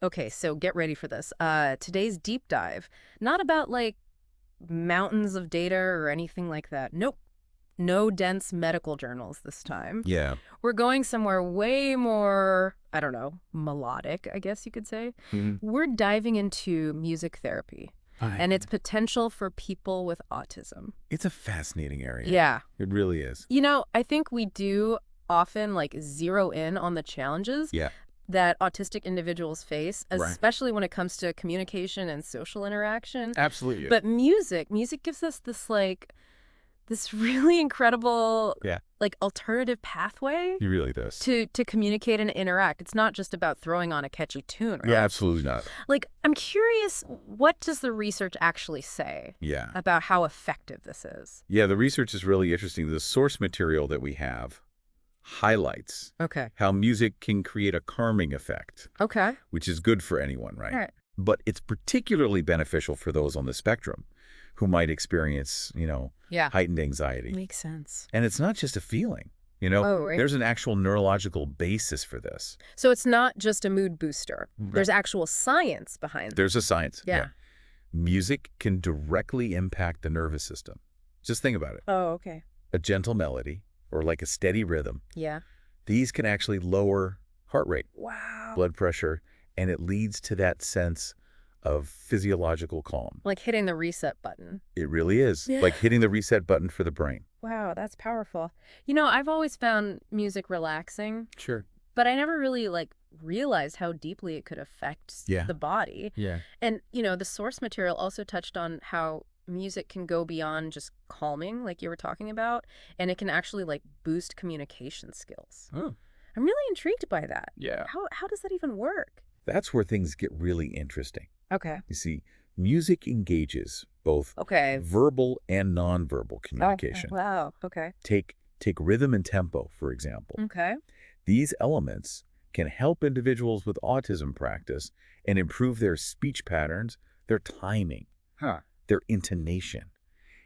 Okay, so get ready for this. Today's deep dive, not about like mountains of data or anything like that. Nope. No dense medical journals this time. Yeah. We're going somewhere way more, I don't know, melodic, I guess you could say. Mhm. We're diving into music therapy Right. and its potential for people with autism. It's a fascinating area. Yeah. It really is. I think we do often like zero in on the challenges Yeah. that autistic individuals face, Right. especially when it comes to communication and social interaction. Absolutely. But music gives us this really incredible Yeah. like alternative pathway He really does. to communicate and interact. It's not just about throwing on a catchy tune, right? Yeah, absolutely not. Like, I'm curious, what does the research actually say Yeah. about how effective this is? Yeah, the research is really interesting. The source material that we have highlights Okay. how music can create a calming effect, Okay. which is good for anyone, right? All right. But it's particularly beneficial for those on the spectrum who might experience, Yeah. heightened anxiety. Makes sense. And it's not just a feeling, Oh, right. There's an actual neurological basis for this. So it's not just a mood booster. Right. There's actual science behind it. There's a science. Yeah. Music can directly impact the nervous system. Just think about it. Oh, okay. A gentle melody or like a steady rhythm, Yeah. these can actually lower heart rate, Wow. blood pressure, and it leads to that sense of physiological calm. Like hitting the reset button. It really is like hitting the reset button for the brain. Wow, that's powerful. I've always found music relaxing, Sure. but I never really realized how deeply it could affect Yeah. the body. Yeah. And, the source material also touched on how music can go beyond just calming, like you were talking about, and it can actually boost communication skills. Oh. I'm really intrigued by that. Yeah. How does that even work? That's where things get really interesting. Okay. You see, music engages both Okay. verbal and nonverbal Oh, communication. wow. Okay. Take rhythm and tempo, for example. Okay. These elements can help individuals with autism practice and improve their speech patterns, their timing, their intonation.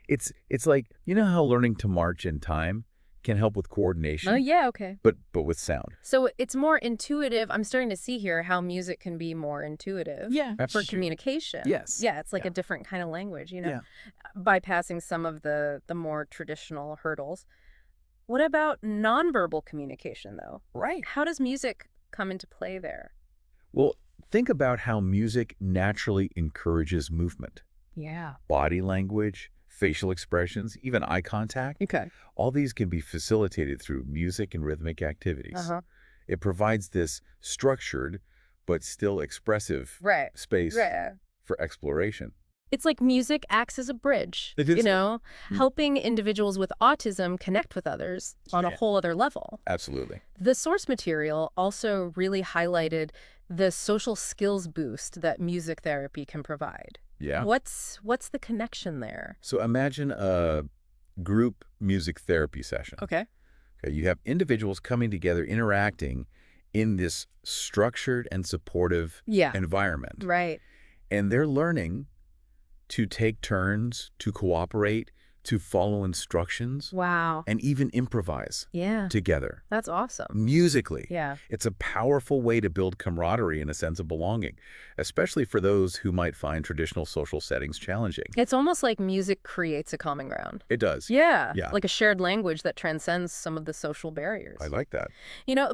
It's like, how learning to march in time can help with coordination, Oh, yeah. Okay. but with sound. So it's more intuitive. I'm starting to see here how music can be more intuitive. Yeah, For absolutely. communication. Yes. Yeah, it's like Yeah. a different kind of language, Yeah. bypassing some of the more traditional hurdles. What about nonverbal communication, though? Right. How does music come into play there? Well, think about how music naturally encourages movement. Yeah. Body language, facial expressions, even eye contact. Okay. All these can be facilitated through music and rhythmic activities. Uh-huh. It provides this structured but still expressive Right. space Right. for exploration. It's like music acts as a bridge, It is. helping individuals with autism connect with others on a Yeah. whole other level. Absolutely. The source material also really highlighted the social skills boost that music therapy can provide. Yeah. What's the connection there? So imagine a group music therapy session. Okay. Okay, you have individuals coming together, interacting in this structured and supportive Yeah. environment. Right. And they're learning to take turns, to cooperate, to follow instructions, Wow. and even improvise Yeah. together, That's awesome. musically. Yeah. It's a powerful way to build camaraderie and a sense of belonging, especially for those who might find traditional social settings challenging. It's almost like music creates a common ground. It does. Yeah. Yeah. Like a shared language that transcends some of the social barriers. I like that.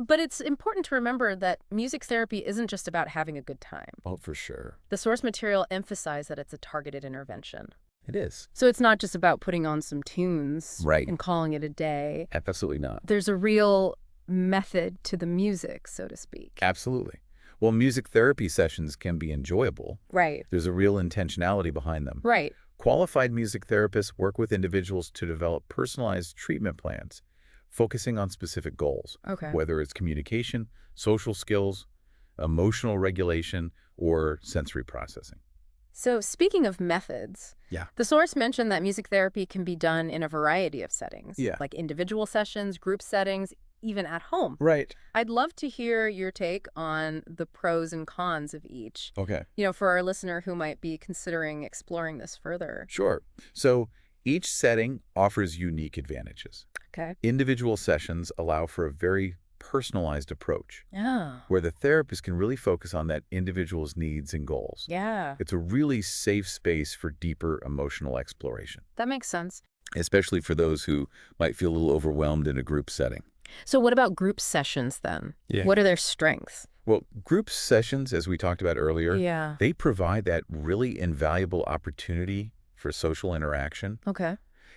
But it's important to remember that music therapy isn't just about having a good time. Oh, for sure. The source material emphasized that it's a targeted intervention. It is. So it's not just about putting on some tunes Right. and calling it a day. Absolutely not. There's a real method to the music, so to speak. Absolutely. Well, music therapy sessions can be enjoyable. Right. There's a real intentionality behind them. Right. Qualified music therapists work with individuals to develop personalized treatment plans, focusing on specific goals, Okay. whether it's communication, social skills, emotional regulation, or sensory processing. So speaking of methods, Yeah. the source mentioned that music therapy can be done in a variety of settings, Yeah. like individual sessions, group settings, even at home. Right. I'd love to hear your take on the pros and cons of each, Okay. for our listener who might be considering exploring this further. Sure. So each setting offers unique advantages. Okay. Individual sessions allow for a very personalized approach Yeah. where the therapist can really focus on that individual's needs and goals. Yeah. It's a really safe space for deeper emotional exploration, That makes sense. especially for those who might feel a little overwhelmed in a group setting. So what about group sessions then? Yeah. What are their strengths? Well, group sessions, as we talked about earlier, Yeah. they provide that really invaluable opportunity for social interaction. Okay.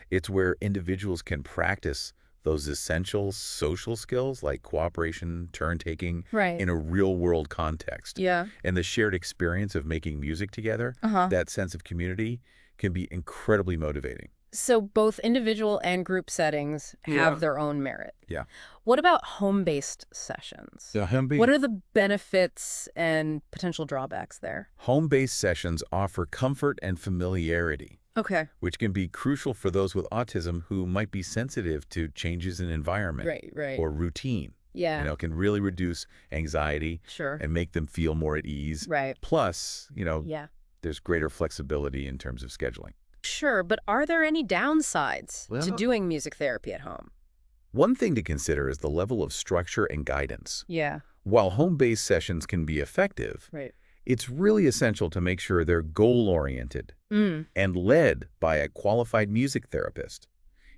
It's where individuals can practice those essential social skills like cooperation, turn-taking, Right. in a real-world context. Yeah. And the shared experience of making music together, Uh-huh. that sense of community, can be incredibly motivating. So both individual and group settings have Yeah. their own merit. Yeah. What about home-based sessions? What are the benefits and potential drawbacks there? Home-based sessions offer comfort and familiarity, Okay. which can be crucial for those with autism who might be sensitive to changes in environment Right. or routine. Yeah. Can really reduce anxiety Sure. and make them feel more at ease. Right. Plus, Yeah. there's greater flexibility in terms of scheduling. Sure, but are there any downsides to Well- doing music therapy at home? One thing to consider is the level of structure and guidance. Yeah. While home-based sessions can be effective, Right. it's really essential to make sure they're goal-oriented and led by a qualified music therapist,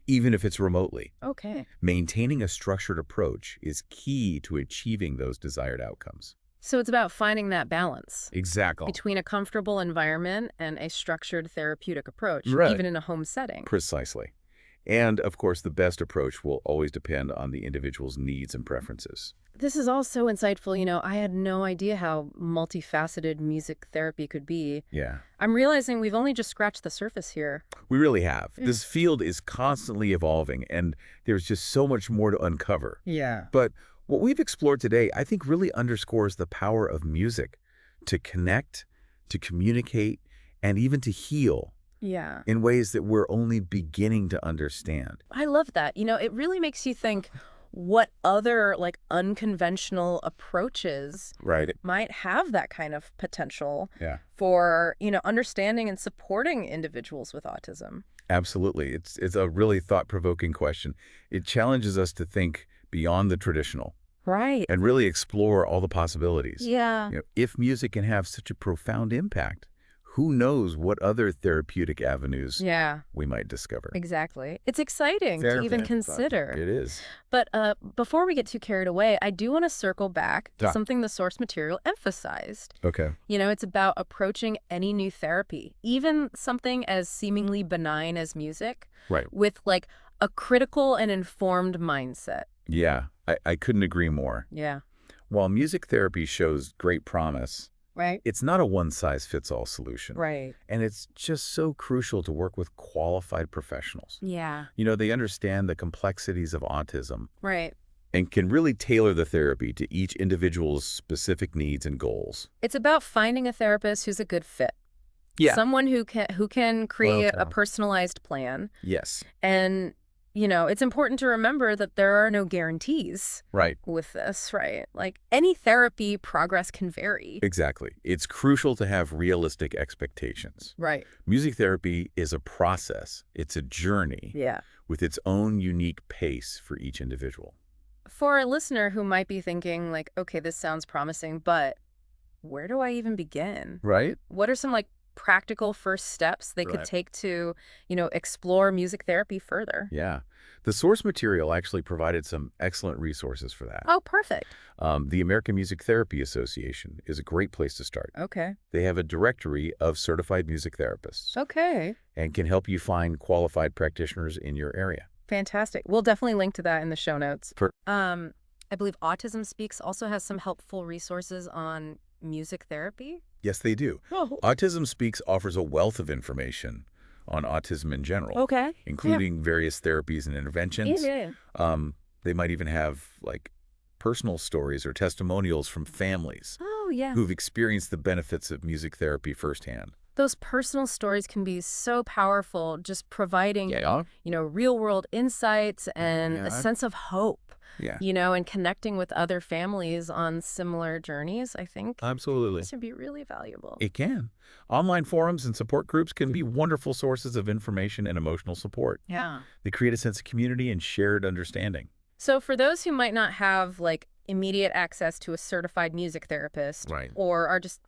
even if it's remotely. Okay. Maintaining a structured approach is key to achieving those desired outcomes. So it's about finding that balance Exactly. between a comfortable environment and a structured therapeutic approach, Right. even in a home setting. Precisely. And, of course, the best approach will always depend on the individual's needs and preferences. This is all so insightful. I had no idea how multifaceted music therapy could be. Yeah. I'm realizing we've only just scratched the surface here. We really have. This field is constantly evolving, and there's just so much more to uncover. Yeah. But what we've explored today, I think, really underscores the power of music to connect, to communicate, and even to heal Yeah. in ways that we're only beginning to understand. I love that. It really makes you think what other unconventional approaches Right. might have that kind of potential Yeah. for, understanding and supporting individuals with autism. Absolutely. It's a really thought-provoking question. It challenges us to think beyond the traditional Right. and really explore all the possibilities. Yeah. If music can have such a profound impact, who knows what other therapeutic avenues Yeah, we might discover. exactly. It's exciting to even It consider. is. But before we get too carried away, I do want to circle back to Yeah. something the source material emphasized. Okay. It's about approaching any new therapy, even something as seemingly benign as music, Right. with a critical and informed mindset. Yeah, I couldn't agree more. Yeah. While music therapy shows great promise, Right? it's not a one-size-fits-all solution. Right. And it's just so crucial to work with qualified professionals. Yeah. They understand the complexities of autism Right. and can really tailor the therapy to each individual's specific needs and goals. It's about finding a therapist who's a good fit. Yeah. Someone who can create a Well, personalized plan. Yes. And, it's important to remember that there are no guarantees Right. with this, right? Any therapy, progress can vary. Exactly. It's crucial to have realistic expectations. Right. Music therapy is a process. It's a journey Yeah. with its own unique pace for each individual. For a listener who might be thinking okay, this sounds promising, but where do I even begin? Right? What are some practical first steps they could Right. take to, explore music therapy further? Yeah. The source material actually provided some excellent resources for that. Oh, perfect. The American Music Therapy Association is a great place to start. Okay. They have a directory of certified music therapists Okay. and can help you find qualified practitioners in your area. Fantastic. We'll definitely link to that in the show notes. For- I believe Autism Speaks also has some helpful resources on music therapy. Yes, they do. Oh, Autism Speaks offers a wealth of information on autism in general, okay. including various therapies and interventions. Yeah. They might even have personal stories or testimonials from families Oh, yeah. who've experienced the benefits of music therapy firsthand. Those personal stories can be so powerful, just providing, real-world insights and a Yeah. sense of hope, Yeah. and connecting with other families on similar journeys, I think. Absolutely. This would be really valuable. It can. Online forums and support groups can be wonderful sources of information and emotional support. Yeah. They create a sense of community and shared understanding. So for those who might not have like immediate access to a certified music therapist Right. or are just,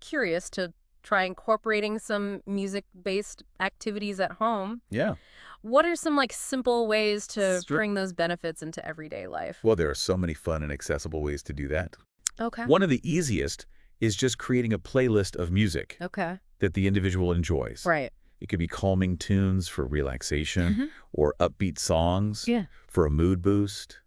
curious to try incorporating some music-based activities at home, Yeah. what are some like simple ways to Sure. bring those benefits into everyday life? Well, there are so many fun and accessible ways to do that. Okay. One of the easiest is just creating a playlist of music Okay. that the individual enjoys. Right. It could be calming tunes for relaxation or upbeat songs Yeah. for a mood boost.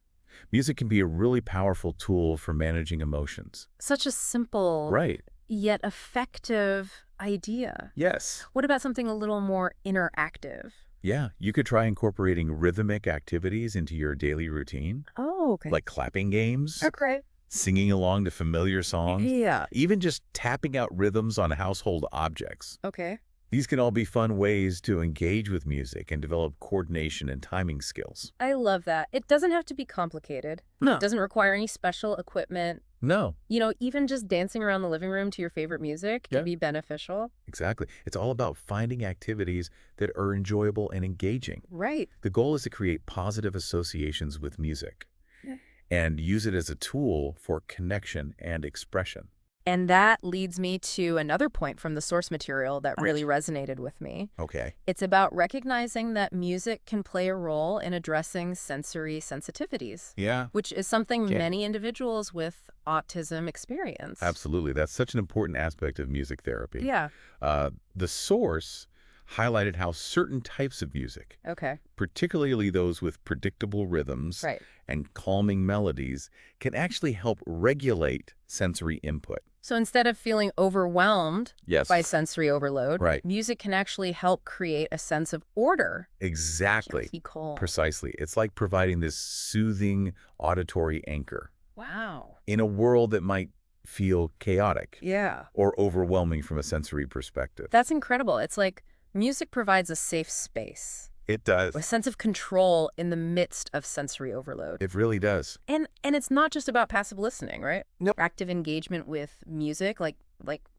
Music can be a really powerful tool for managing emotions. Such a simple Right. yet effective idea. Yes. What about something a little more interactive? Yeah, you could try incorporating rhythmic activities into your daily routine, Oh, okay. like clapping games, Okay. singing along to familiar songs, Yeah. even just tapping out rhythms on household objects. Okay. These can all be fun ways to engage with music and develop coordination and timing skills. I love that. It doesn't have to be complicated. No. It doesn't require any special equipment. No, Even just dancing around the living room to your favorite music Yeah. can be beneficial. exactly. It's all about finding activities that are enjoyable and engaging. Right. The goal is to create positive associations with music Yeah. and use it as a tool for connection and expression. And that leads me to another point from the source material that really resonated with me. Okay. It's about recognizing that music can play a role in addressing sensory sensitivities, Yeah. which is something Yeah. many individuals with autism experience. Absolutely. That's such an important aspect of music therapy. Yeah. The source highlighted how certain types of music, Okay. particularly those with predictable rhythms Right. and calming melodies, can actually help regulate sensory input. So instead of feeling overwhelmed Yes. by sensory overload, Right. music can actually help create a sense of order. Exactly. Keep calm. Precisely. It's like providing this soothing auditory anchor Wow. in a world that might feel chaotic Yeah. or overwhelming from a sensory perspective. That's incredible. It's like music provides a safe space, It does. a sense of control in the midst of sensory overload. It really does. And it's not just about passive listening, right? Nope. Active engagement with music, like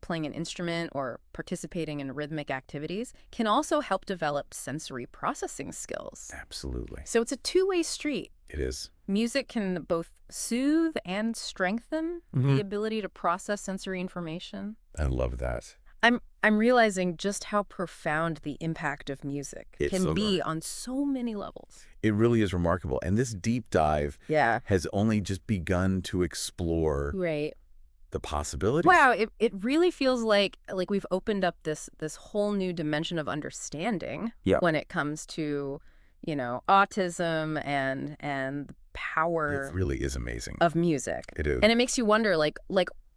playing an instrument or participating in rhythmic activities, can also help develop sensory processing skills. Absolutely. So it's a two-way street. It is. Music can both soothe and strengthen the ability to process sensory information. I love that. I'm realizing just how profound the impact of music It's can so be on so many levels. It really is remarkable. And this deep dive Yeah. has only just begun to explore Right. the possibilities. Wow, it really feels like we've opened up this whole new dimension of understanding Yeah. when it comes to, autism and the power It really is amazing. of music. It is. And it makes you wonder like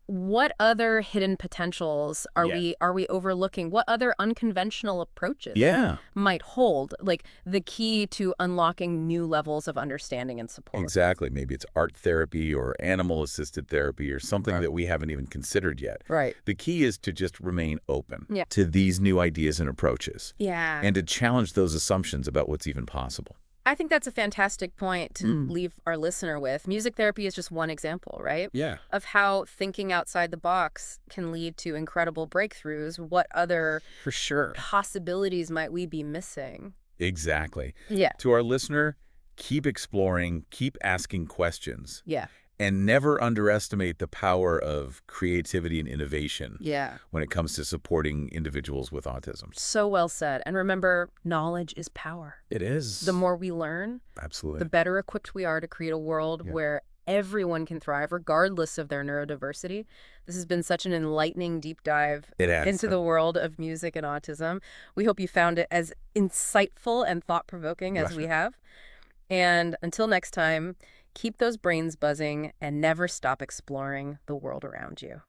what other hidden potentials are Yeah. we overlooking? What other unconventional approaches Yeah, might hold like the key to unlocking new levels of understanding and support? exactly. Maybe it's art therapy or animal-assisted therapy or something Right. that we haven't even considered yet. Right. The key is to just remain open Yeah. to these new ideas and approaches Yeah. and to challenge those assumptions about what's even possible. I think that's a fantastic point to leave our listener with. Music therapy is just one example, right? Yeah. Of how thinking outside the box can lead to incredible breakthroughs. What other For sure. possibilities might we be missing? Exactly. Yeah. To our listener, keep exploring, keep asking questions, Yeah. and never underestimate the power of creativity and innovation Yeah. when it comes to supporting individuals with autism. So well said. And remember, knowledge is power. It is. The more we learn, Absolutely. the better equipped we are to create a world Yeah. where everyone can thrive, regardless of their neurodiversity. This has been such an enlightening deep dive It has. into the world of music and autism. We hope you found it as insightful and thought-provoking as we have. And until next time, keep those brains buzzing and never stop exploring the world around you.